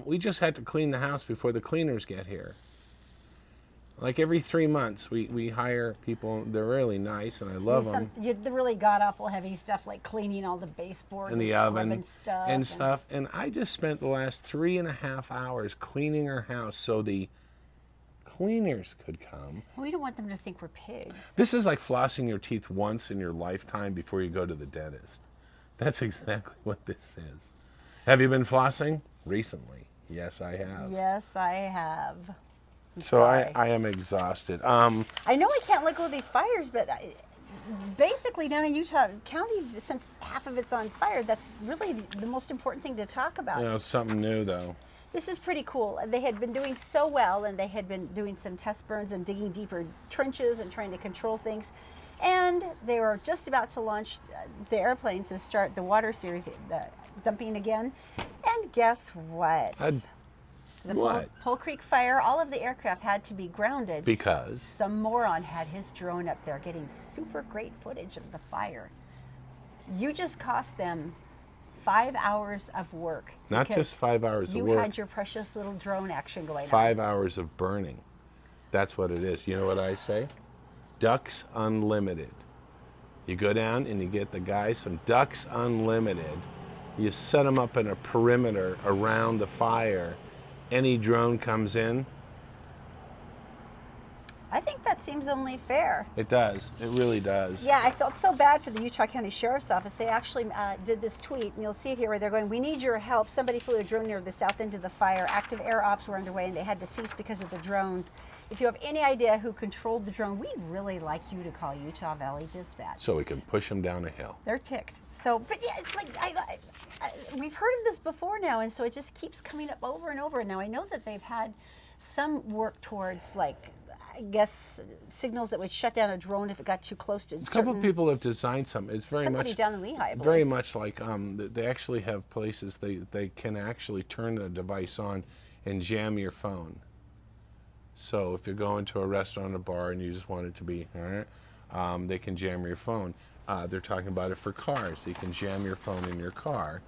We just had to clean the house before the cleaners get here. Like every 3 months, we hire people. They're really nice, and I love them. The really god-awful heavy stuff, like cleaning all the baseboards And the scrubbing oven stuff. And I just spent the last 3.5 hours cleaning our house so the cleaners could come. We don't want them to think we're pigs. This is like flossing your teeth once in your lifetime before you go to the dentist. That's exactly what this is. Have you been flossing recently? Yes, I have. Yes, I have. So I am exhausted. I know I can't let go of these fires, but basically down in Utah County, since half of it's on fire, that's really the most important thing to talk about. You know, something new though. This is pretty cool. They had been doing so well, and they had been doing some test burns and digging deeper trenches and trying to control things. And they were just about to launch the airplanes to start the water series, dumping again. And guess what? What? Pole Creek fire, all of the aircraft had to be grounded. Because? Some moron had his drone up there getting super great footage of the fire. You just cost them 5 hours of work. Not just 5 hours of work. You had your precious little drone action going on. 5 hours of burning. That's what it is. You know what I say? Ducks Unlimited. You go down and you get the guys from Ducks Unlimited. You set them up in a perimeter around the fire. Any drone comes in. I think that seems only fair. It does. It really does. Yeah, I felt so bad for the Utah County Sheriff's Office. They actually did this tweet, and you'll see it here where they're going, "We need your help. Somebody flew a drone near the south end of the fire. Active air ops were underway, and they had to cease because of the drone. If you have any idea who controlled the drone, we'd really like you to call Utah Valley Dispatch." So we can push them down a hill. They're ticked. So, but yeah, it's like, we've heard of this before now, and so it just keeps coming up over and over. Now, I know that they've had some work towards, like, I guess, signals that would shut down a drone if it got too close to a couple of people have designed some. It's very somebody much down in Lehigh, I believe. very much like they actually have places they can actually turn the device on and jam your phone. So if you're going to a restaurant or bar and you just want it to be, they can jam your phone. They're talking about it for cars. You can jam your phone in your car.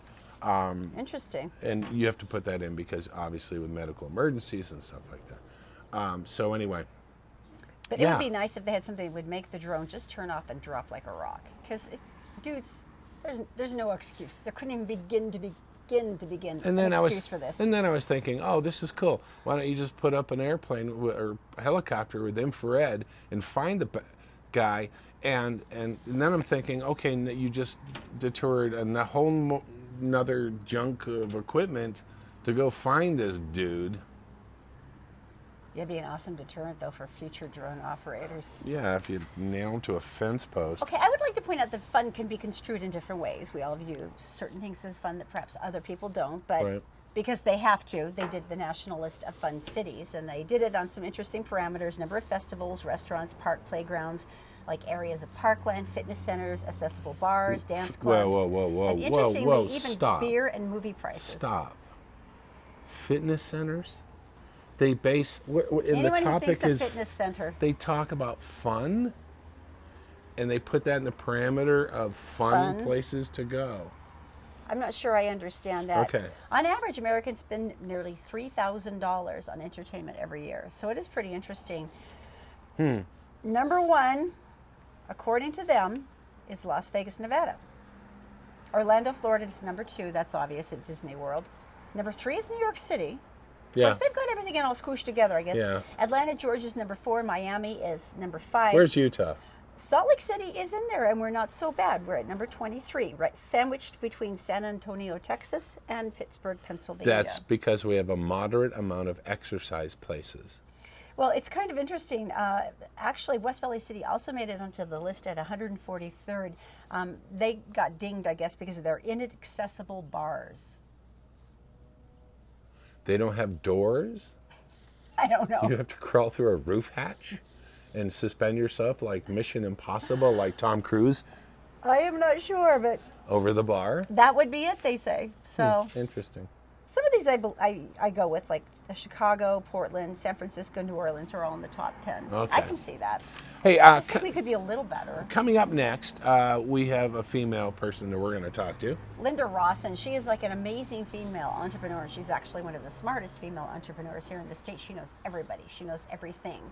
Interesting. And you have to put that in because obviously with medical emergencies and stuff like that. So anyway. But it would be nice if they had something that would make the drone just turn off and drop like a rock. Because, dudes, there's no excuse. There couldn't even begin an excuse for this. And then I was thinking, oh, this is cool. Why don't you just put up an airplane or a helicopter with infrared and find the guy? And then I'm thinking, okay, you just deterred a whole another junk of equipment to go find this dude. It'd be an awesome deterrent, though, for future drone operators. Yeah, if you nail them to a fence post. Okay, I would like to point out that fun can be construed in different ways. We all view certain things as fun that perhaps other people don't, but because they have to, they did the national list of fun cities, and they did it on some interesting parameters: number of festivals, restaurants, park playgrounds, like areas of parkland, fitness centers, accessible bars, dance clubs. Whoa, and interestingly, even stop. beer and movie prices. Stop. Fitness centers? They base Anyone who thinks a fitness center. They talk about fun, and they put that in the parameter of fun places to go. I'm not sure I understand that. Okay. On average, Americans spend nearly $3,000 on entertainment every year, so it is pretty interesting. Number one, according to them, is Las Vegas, Nevada. Orlando, Florida is number two. That's obvious at Disney World. Number three is New York City. Yeah. Of course, they've got everything all squished together, I guess. Yeah. Atlanta, Georgia is number 4. Miami is number 5. Where's Utah? Salt Lake City is in there, and we're not so bad. We're at number 23, right, sandwiched between San Antonio, Texas, and Pittsburgh, Pennsylvania. That's because we have a moderate amount of exercise places. Well, it's kind of interesting. Actually, West Valley City also made it onto the list at 143rd. They got dinged, I guess, because of their inaccessible bars. They don't have doors? I don't know. You have to crawl through a roof hatch and suspend yourself like Mission Impossible, like Tom Cruise? I am not sure, but over the bar? That would be it, they say. So Interesting. Some of these I go with, like Chicago, Portland, San Francisco, New Orleans are all in the top 10. Okay. I can see that. Hey, I think we could be a little better. coming up next, we have a female person that we're going to talk to. Linda Rawson, she is like an amazing female entrepreneur. She's actually one of the smartest female entrepreneurs here in the state. She knows everybody. She knows everything.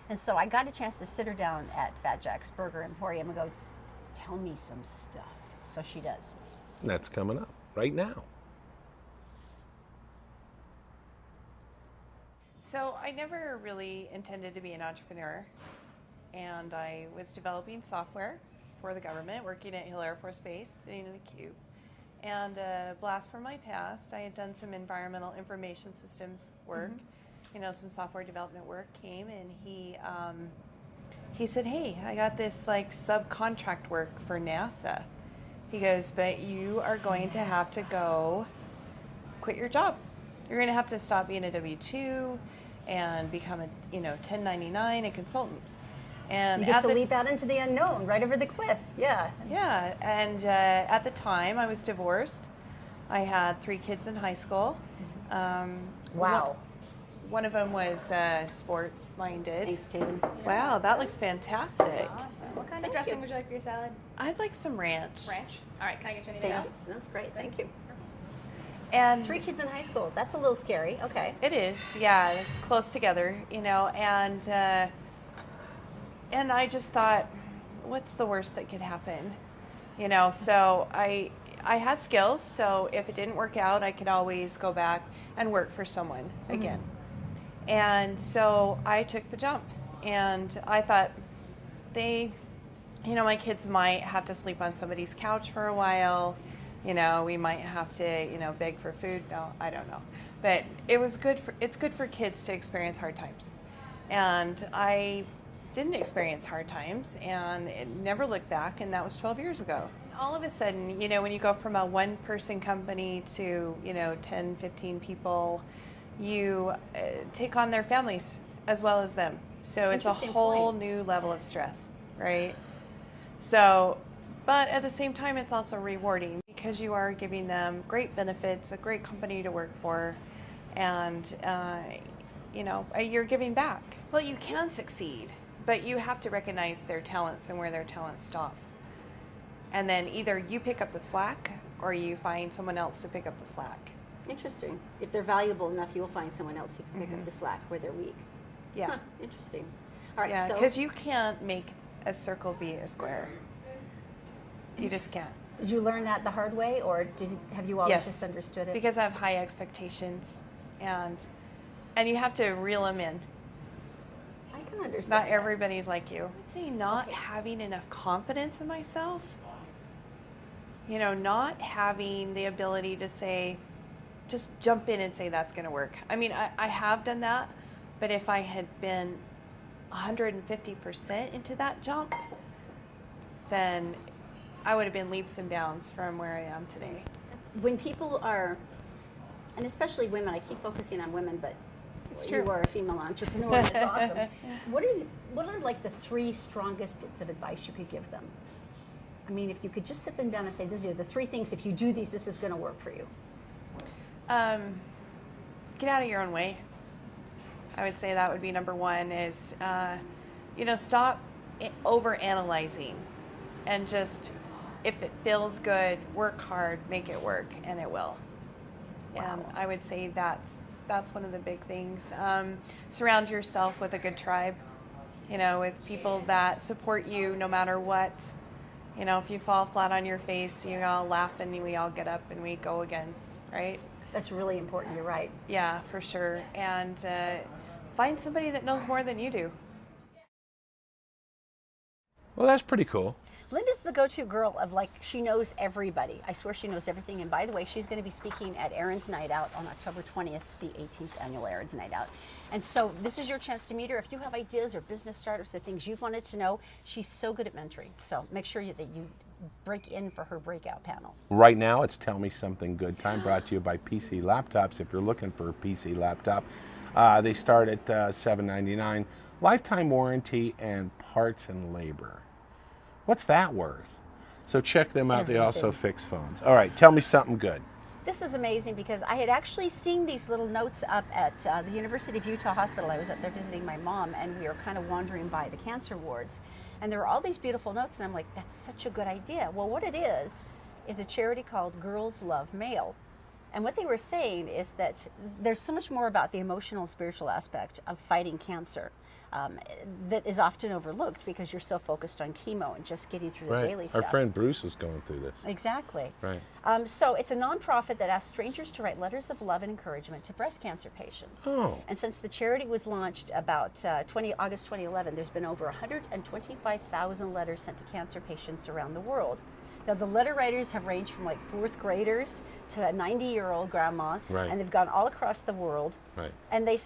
And so I got a chance to sit her down at Fat Jack's Burger Emporium and go, tell me some stuff. So she does. That's coming up right now. So I never really intended to be an entrepreneur, and I was developing software for the government, working at Hill Air Force Base, sitting in a cube. And a blast from my past, I had done some environmental information systems work, some software development work came, and he said, hey, I got this like subcontract work for NASA. He goes, but you are going to have to go quit your job. You're going to have to stop being a W-2 and become a 1099, a consultant. And You get to leap out into the unknown, right over the cliff. Yeah. Yeah, and at the time I was divorced. I had 3 kids in high school. Wow. One of them was sports-minded. Thanks, Kaylin. Wow, that looks fantastic. Awesome. What kind of dressing would you like for your salad? I'd like some ranch. Ranch. All right, can I get you anything Thank you. else? That's great. Thank you. And 3 kids in high school. That's a little scary. Okay. it is, yeah, close together, and I just thought, what's the worst that could happen? So I had skills, so if it didn't work out, I could always go back and work for someone again. And so I took the jump, and I thought my kids might have to sleep on somebody's couch for a while. We might have to, beg for food. No, I don't know. But it's good for kids to experience hard times. And I didn't experience hard times and it never looked back, and that was 12 years ago. All of a sudden, when you go from a one-person company to, 10, 15 people, you take on their families as well as them. So it's a whole new level of stress, right? So, but at the same time, it's also rewarding because you are giving them great benefits, a great company to work for, and, you're giving back. Well, you can succeed, but you have to recognize their talents and where their talents stop. And then either you pick up the slack or you find someone else to pick up the slack. Interesting. If they're valuable enough, you'll find someone else who can pick up the slack where they're weak. Yeah. Huh, interesting. All right. Yeah, So because you can't make a circle be a square. You just can't. did you learn that the hard way, or have you always Yes. just understood it? Because I have high expectations, and you have to reel them in. I can understand. Not that. everybody's like you. I'd say not having enough confidence in myself. Not having the ability to say, just jump in and say that's going to work. I mean, I have done that, but if I had been 150% into that jump, then I would have been leaps and bounds from where I am today. When people are, and especially women, I keep focusing on women, but It's you true. are a female entrepreneur. That's awesome. What are like the 3 strongest bits of advice you could give them? I mean, if you could just sit them down and say, these are the 3 things, if you do these, this is going to work for you. Get out of your own way. I would say that would be number 1 is, stop over-analyzing and just, if it feels good, work hard, make it work, and it will. And I would say that's one of the big things. Surround yourself with a good tribe, with people that support you no matter what. If you fall flat on your face, you all laugh and we all get up and we go again, right? That's really important. You're right. Yeah, for sure. And find somebody that knows more than you do. Well, that's pretty cool. Linda's the go-to girl of she knows everybody. I swear she knows everything. And by the way, she's going to be speaking at Erin's Night Out on October 20th, the 18th annual Erin's Night Out. And so this is your chance to meet her. If you have ideas or business startups or things you've wanted to know, she's so good at mentoring. So make sure that you break in for her breakout panel. Right now, it's Tell Me Something Good time, brought to you by PC Laptops. If you're looking for a PC laptop, they start at $799, lifetime warranty, and parts and labor. What's that worth? So check them out. They also Everything. fix phones. All right, tell me something good. This is amazing because I had actually seen these little notes up at the University of Utah Hospital. I was up there visiting my mom, and we were kind of wandering by the cancer wards. And there were all these beautiful notes, and I'm like, that's such a good idea. Well, what it is a charity called Girls Love Male. And what they were saying is that there's so much more about the emotional and spiritual aspect of fighting cancer that is often overlooked because you're so focused on chemo and just getting through the daily stuff. Our friend Bruce is going through this. Exactly. Right. So it's a nonprofit that asks strangers to write letters of love and encouragement to breast cancer patients. Oh. And since the charity was launched about August 2011, there's been over 125,000 letters sent to cancer patients around the world. Now, the letter writers have ranged from like 4th graders to a 90-year-old grandma, Right. and they've gone all across the world. Right. And it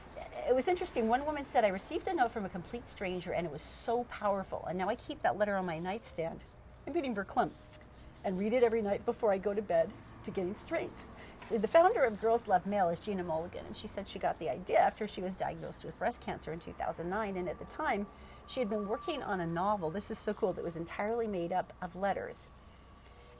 was interesting. One woman said, I received a note from a complete stranger, and it was so powerful. And now I keep that letter on my nightstand. I'm beating verklempt and read it every night before I go to bed to gain strength. See, the founder of Girls Love Male is Gina Mulligan, and she said she got the idea after she was diagnosed with breast cancer in 2009, and at the time, she had been working on a novel. This is so cool. That was entirely made up of letters.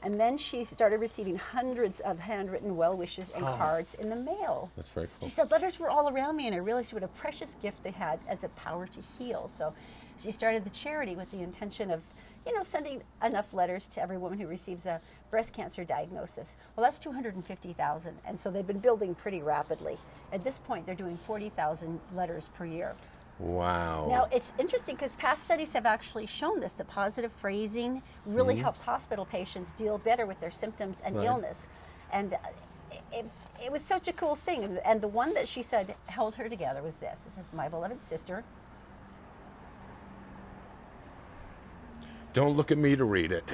And then she started receiving hundreds of handwritten well wishes and cards in the mail. That's very cool. She said, letters were all around me, and I realized what a precious gift they had as a power to heal. So she started the charity with the intention of, sending enough letters to every woman who receives a breast cancer diagnosis. Well, that's 250,000, and so they've been building pretty rapidly. At this point, they're doing 40,000 letters per year. Wow. Now, it's interesting because past studies have actually shown this, that positive phrasing really helps hospital patients deal better with their symptoms and illness. And it was such a cool thing. And the one that she said held her together was this. This is my beloved sister. Don't look at me to read it.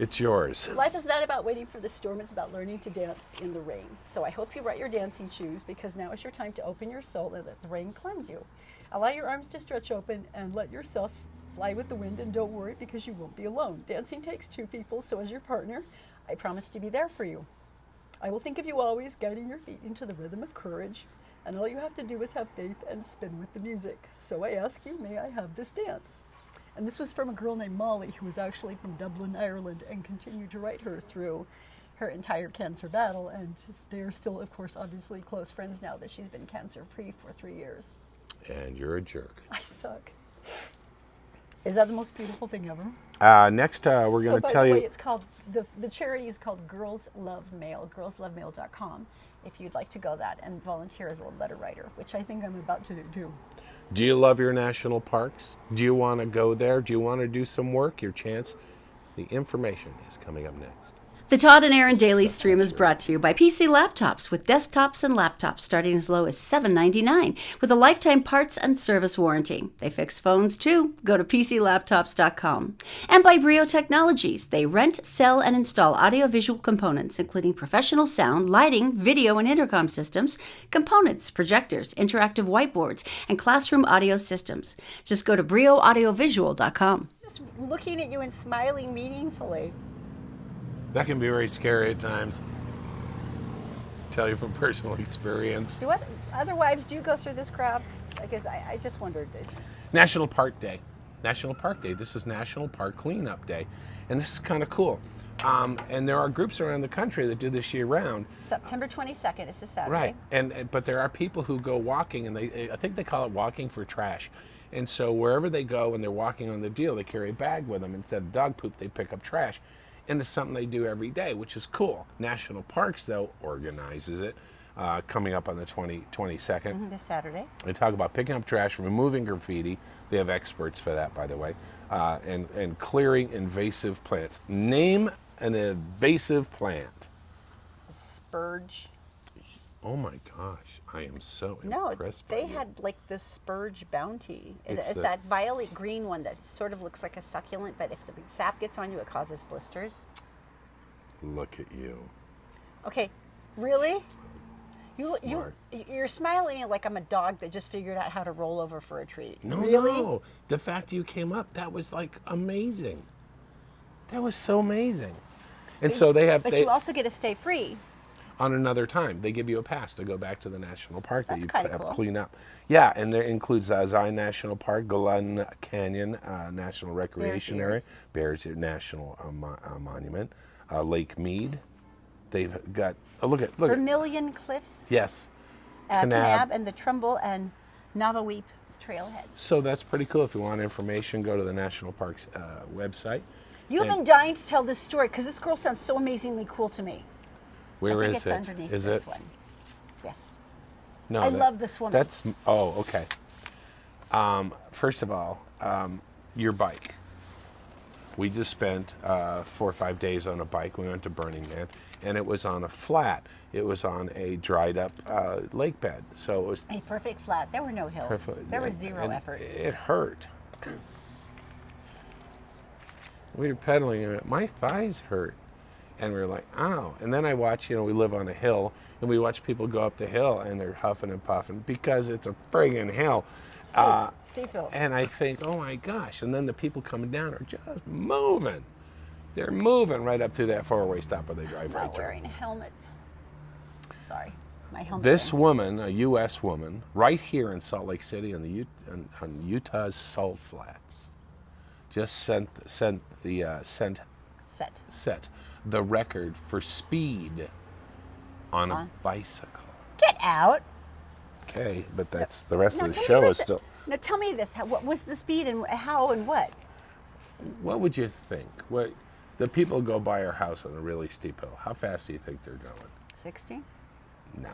It's yours. Life is not about waiting for the storm, it's about learning to dance in the rain. So I hope you brought your dancing shoes because now is your time to open your soul and let the rain cleanse you. Allow your arms to stretch open and let yourself fly with the wind, and don't worry because you won't be alone. Dancing takes 2 people, so as your partner, I promise to be there for you. I will think of you always, guiding your feet into the rhythm of courage, and all you have to do is have faith and spin with the music. So I ask you, may I have this dance? And this was from a girl named Molly, who was actually from Dublin, Ireland, and continued to write her through her entire cancer battle. And they are still, of course, obviously close friends now that she's been cancer-free for 3 years. And you're a jerk. I suck. Is that the most beautiful thing ever? Next, we're going to tell by the way, you. it's called, the charity is called Girls Love Male, girlslovemale.com, if you'd like to go that and volunteer as a letter writer, which I think I'm about to do. Do you love your national parks? Do you want to go there? Do you want to do some work? Your chance. The information is coming up next. The Todd and Erin Daily Stream is brought to you by PC Laptops, with desktops and laptops starting as low as $7.99 with a lifetime parts and service warranty. They fix phones too. Go to PCLaptops.com. And by Brio Technologies. They rent, sell, and install audiovisual components, including professional sound, lighting, video and intercom systems, components, projectors, interactive whiteboards, and classroom audio systems. Just go to BrioAudiovisual.com. Just looking at you and smiling meaningfully. That can be very scary at times. Tell you from personal experience. Do other wives do go through this crap? Because I just wondered. National Park Day. National Park Day. This is National Park Cleanup Day. And this is kind of cool. And there are groups around the country that do this year round. September 22nd is the Saturday. Right. But there are people who go walking, and I think they call it walking for trash. And so wherever they go and they're walking on the deal, they carry a bag with them. Instead of dog poop, they pick up trash. And it's something they do every day, which is cool. National Parks, though, organizes it, coming up on the 22nd. This Saturday. They talk about picking up trash, removing graffiti. They have experts for that, by the way. And clearing invasive plants. Name an invasive plant. Spurge. Oh my gosh, I am so No, impressed by they you. had like the spurge bounty. It's It's that violet green one that sort of looks like a succulent, but if the sap gets on you, it causes blisters. Look at you. Okay, really? Smart. You're smiling like I'm a dog that just figured out how to roll over for a treat. No, really? no. The fact you came up, that was like amazing. That was so amazing. And so they have. But you also get to stay free. On another time, they give you a pass to go back to the national park that That's you kinda have cool. clean up. Yeah, and there includes Zion National Park, Glen Canyon National Recreation Area, Bears Ears National Monument, Lake Mead, They've got, look at. Vermilion Cliffs, Yes. Kanab, and the Trumbull and Nawaweep trailhead. So that's pretty cool. If you want information, go to the National Parks website. You've And been dying to tell this story because this girl sounds so amazingly cool to me. Where I think is it's it? underneath Is this it? one. Yes. No, I love this woman. That's, oh, okay. First of all, your bike. We just spent 4 or 5 days on a bike. We went to Burning Man, and it was on a flat. It was on a dried up lake bed. So it was A perfect flat. There were no hills. perfect. There was zero and effort. It hurt. We were pedaling, and my thighs hurt. And we were like, ow. And then I watch, we live on a hill, and we watch people go up the hill, and they're huffing and puffing because it's a friggin' hill. Steep hill. And I think, oh my gosh. And then the people coming down are just moving. They're moving right up to that four-way stop where they drive right Not through. wearing a helmet. Sorry, my helmet. This thing. woman, a U.S. woman, right here in Salt Lake City on Utah's Salt Flats, just set the record for speed on a bicycle. Get out. Okay, but that's the rest of the tell me show this. is still. Now tell me this. What was the speed and how and what? What would you think? What the people go by our house on a really steep hill? How fast do you think they're going? 60? No,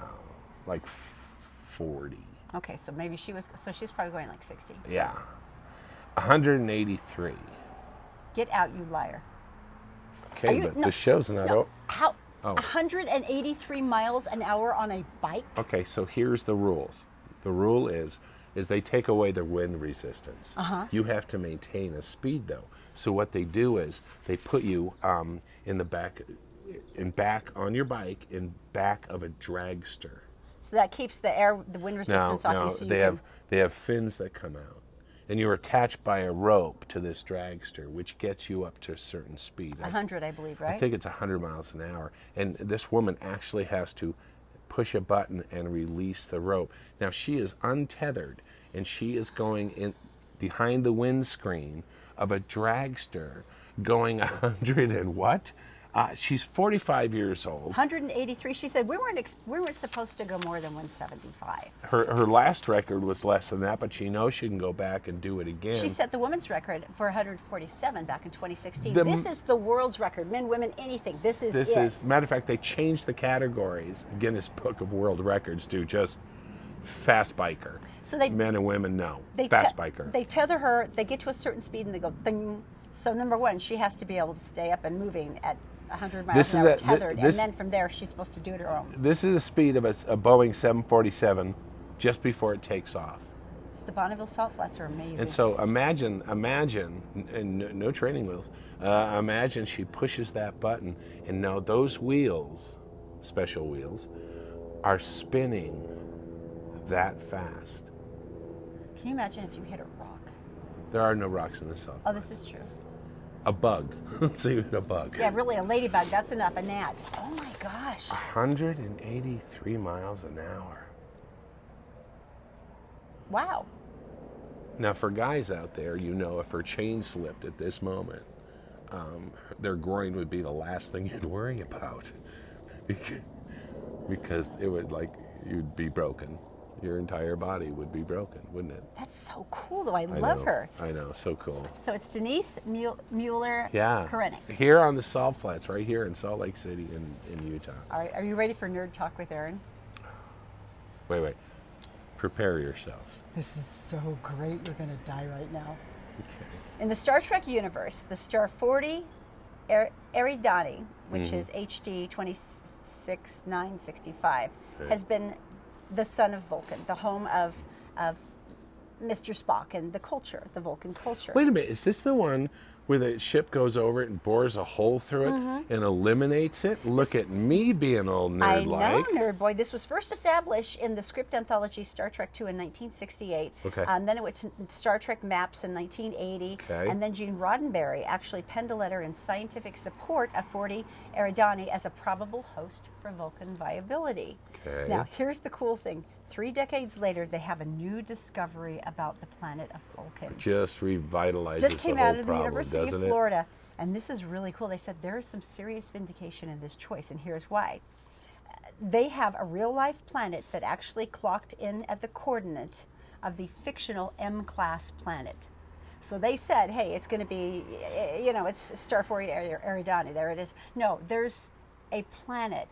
like 40. Okay, so maybe she's probably going like 60. Yeah, 183. Get out, you liar. Okay, but the show's not over. How? Oh. 183 miles an hour on a bike? Okay, so here's the rules. The rule is they take away the wind resistance. Uh-huh. You have to maintain a speed though. So what they do is they put you in the back on your bike in back of a dragster. So that keeps the wind resistance off you so you can... They have fins that come out. And you're attached by a rope to this dragster, which gets you up to a certain speed. 100, I believe, right? I think it's 100 miles an hour. And this woman actually has to push a button and release the rope. Now, she is untethered, and she is going in behind the windscreen of a dragster going 100 and what? She's 45 years old. 183. She said we weren't supposed to go more than 175. Her last record was less than that, but she knows she can go back and do it again. She set the women's record for 147 back in 2016. The This is the world's record. Men, women, anything. This is matter of fact, they changed the categories. Guinness Book of World Records to just fast biker. So they men and women know they fast biker. They tether her. They get to a certain speed and they go ding. So number one, she has to be able to stay up and moving at 100 miles an hour tethered, and then from there she's supposed to do it her own. This is the speed of a Boeing 747 just before it takes off. The Bonneville Salt Flats are amazing. And so imagine, and no training wheels, imagine she pushes that button, and now those wheels, special wheels, are spinning that fast. Can you imagine if you hit a rock? There are no rocks in the South. Oh, this is true. A bug. Let's see, a bug. Yeah, really, a ladybug. That's enough. A gnat. Oh my gosh. 183 miles an hour. Wow. Now, for guys out there, if her chain slipped at this moment, their groin would be the last thing you'd worry about, because it would you'd be broken. Your entire body would be broken, wouldn't it? That's so cool, though. I love her. I know, so cool. So it's Denise Mueller Yeah. Korenik. Here on the Salt Flats, right here in Salt Lake City in Utah. All right, are you ready for Nerd Talk with Erin? Wait. Prepare yourselves. This is so great. You're going to die right now. Okay. In the Star Trek universe, the Star 40 Eridani, which is HD 26965, has been the son of Vulcan, the home of Mr. Spock and the Vulcan culture. Wait a minute, is this the one where the ship goes over it and bores a hole through it and eliminates it? Look at me being all nerd-like. I know, nerd boy. This was first established in the script anthology Star Trek II in 1968. Okay. Then it went to Star Trek Maps in 1980. Okay. And then Gene Roddenberry actually penned a letter in scientific support of 40 Eridani as a probable host for Vulcan viability. Okay. Now, here's the cool thing. 3 decades later, they have a new discovery about the planet of Vulcan. Just revitalizes Just came the whole out of the problem, University doesn't of it? Florida. And this is really cool. They said there is some serious vindication in this choice, and here's why. They have a real-life planet that actually clocked in at the coordinate of the fictional M-class planet. So they said, hey, it's going to be, it's Star 40 Eridani. There it is. No, there's a planet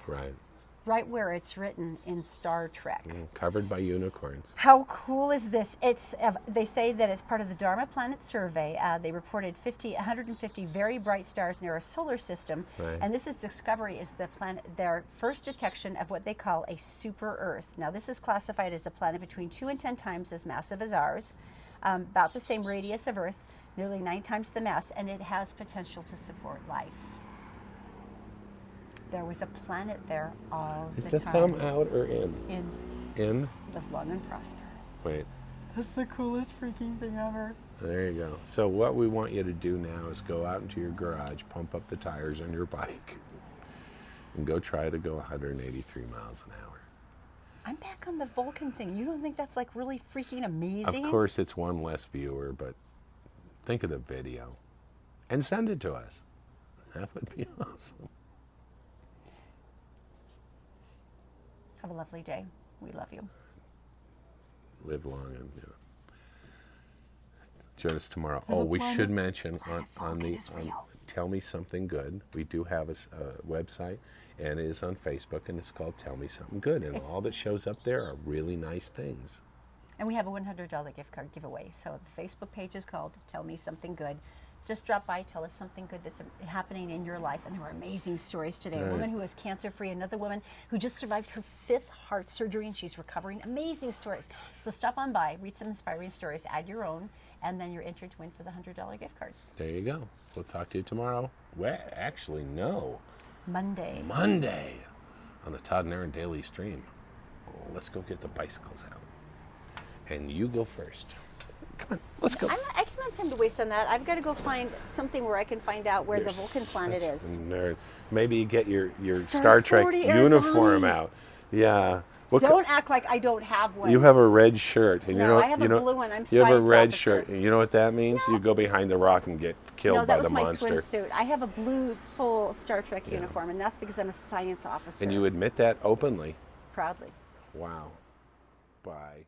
right where it's written in Star Trek. Covered by unicorns. How cool is this? They say that it's part of the Dharma Planet Survey. They reported 150 very bright stars in their solar system, and this discovery is their first detection of what they call a super Earth. Now, this is classified as a planet between 2 and 10 times as massive as ours, about the same radius of Earth, nearly 9 times the mass, and it has potential to support life. There was a planet there all the time. Is the thumb out or in? In? Live long and prosper. Wait. That's the coolest freaking thing ever. There you go. So what we want you to do now is go out into your garage, pump up the tires on your bike, and go try to go 183 miles an hour. I'm back on the Vulcan thing. You don't think that's like really freaking amazing? Of course, it's one less viewer, but think of the video and send it to us. That would be awesome. Have a lovely day. We love you. Live long and join us tomorrow. There's We planet- should mention planet on Vulcan the is real. Tell Me Something Good. We do have a website, and it is on Facebook, and it's called Tell Me Something Good, and all that shows up there are really nice things. And we have a $100 gift card giveaway. So the Facebook page is called Tell Me Something Good. Just drop by, tell us something good that's happening in your life. And there were amazing stories today. A woman who is cancer-free, another woman who just survived her 5th heart surgery and she's recovering. Amazing stories. So stop on by, read some inspiring stories, add your own, and then you're entered to win for the $100 gift card. There you go. We'll talk to you tomorrow. Well, actually, no. Monday On the Todd and Erin Daily Stream. Let's go get the bicycles out. And you go first. Come on, let's go. I can't have time to waste on that. I've got to go find something where I can find out where the You're Vulcan planet such is. a nerd. Maybe you get your Star Star Trek 40 uniform Eridani. out. Yeah. Don't act like I don't have one. You have a red shirt. And No, you know, I have a blue one. I'm You have a science red officer. shirt. And you know what that means? You go behind the rock and get killed No, by that was the my monster. swimsuit. I have a blue full Star Trek uniform, and that's because I'm a science officer. And you admit that openly. Proudly. Wow. Bye.